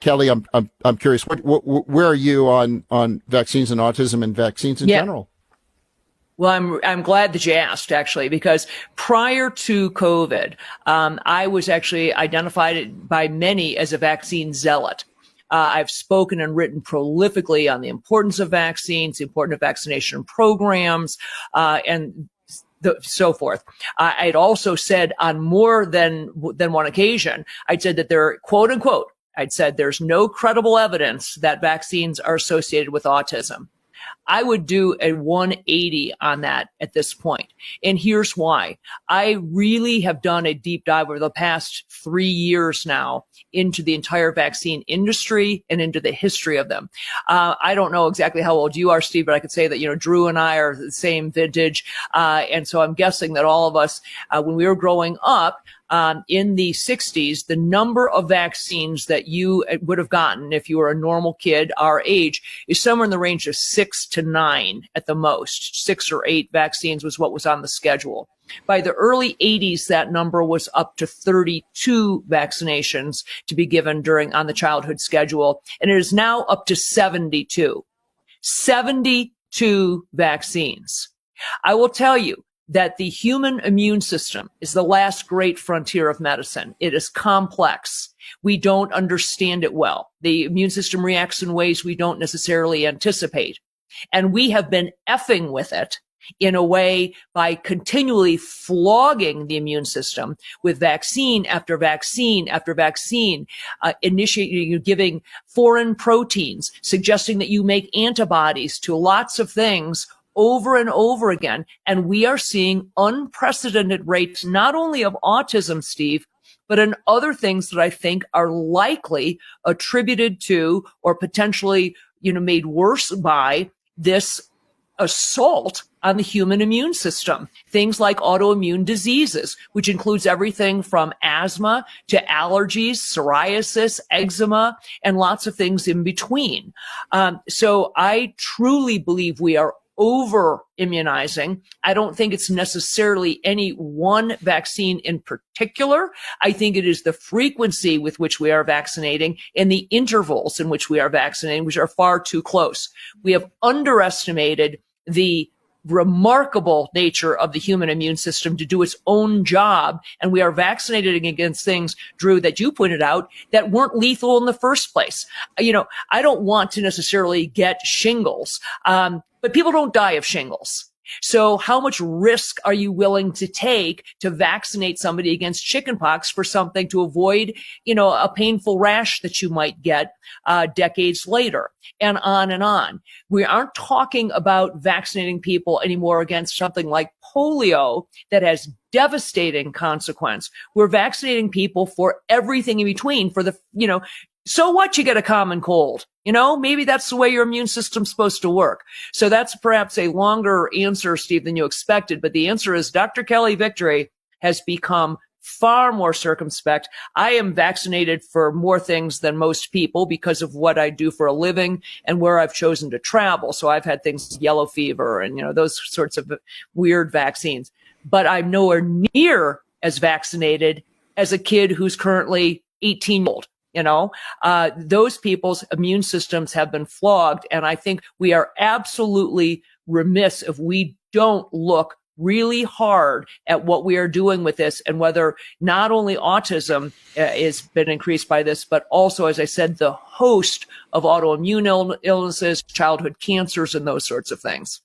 Kelly, I'm curious, where are you on vaccines and autism and vaccines in general? Well, I'm glad that you asked, actually, because prior to COVID, I was actually identified by many as a vaccine zealot. I've spoken and written prolifically on the importance of vaccines, the importance of vaccination programs, and so forth. I'd also said on more than one occasion, I'd said that there, quote unquote, I'd said there's no credible evidence that vaccines are associated with autism. I would do a 180 on that at this point. And here's why. I really have done a deep dive over the past 3 years now into the entire vaccine industry and into the history of them. I don't know exactly how old you are, Steve, but I could say that, Drew and I are the same vintage. And so I'm guessing that all of us, when we were growing up, in the 60s, the number of vaccines that you would have gotten if you were a normal kid our age is somewhere in the range of 6 to 9 at the most. 6 or 8 vaccines was what was on the schedule. By the early 80s, that number was up to 32 vaccinations to be given on the childhood schedule, and it is now up to 72. 72 vaccines. I will tell you that the human immune system is the last great frontier of medicine. It is complex. We don't understand it well. The immune system reacts in ways we don't necessarily anticipate. And we have been effing with it in a way by continually flogging the immune system with vaccine after vaccine after vaccine, giving foreign proteins, suggesting that you make antibodies to lots of things over and over again. And we are seeing unprecedented rates, not only of autism, Steve, but in other things that I think are likely attributed to or potentially, made worse by this assault on the human immune system. Things like autoimmune diseases, which includes everything from asthma to allergies, psoriasis, eczema, and lots of things in between. So I truly believe we are over immunizing. I don't think it's necessarily any one vaccine in particular. I think it is the frequency with which we are vaccinating and the intervals in which we are vaccinating, which are far too close. We have underestimated the remarkable nature of the human immune system to do its own job. And we are vaccinating against things, Drew, that you pointed out that weren't lethal in the first place. I don't want to necessarily get shingles, but people don't die of shingles. So how much risk are you willing to take to vaccinate somebody against chickenpox for something to avoid, a painful rash that you might get decades later, and on and on. We aren't talking about vaccinating people anymore against something like polio that has devastating consequence. We're vaccinating people for everything in between, for the, so what, you get a common cold? Maybe that's the way your immune system's supposed to work. So that's perhaps a longer answer, Steve, than you expected. But the answer is Dr. Kelly Victory has become far more circumspect. I am vaccinated for more things than most people because of what I do for a living and where I've chosen to travel. So I've had things like yellow fever and, those sorts of weird vaccines. But I'm nowhere near as vaccinated as a kid who's currently 18-year-old. Those people's immune systems have been flogged. And I think we are absolutely remiss if we don't look really hard at what we are doing with this and whether not only autism has been increased by this, but also, as I said, the host of autoimmune illnesses, childhood cancers, and those sorts of things.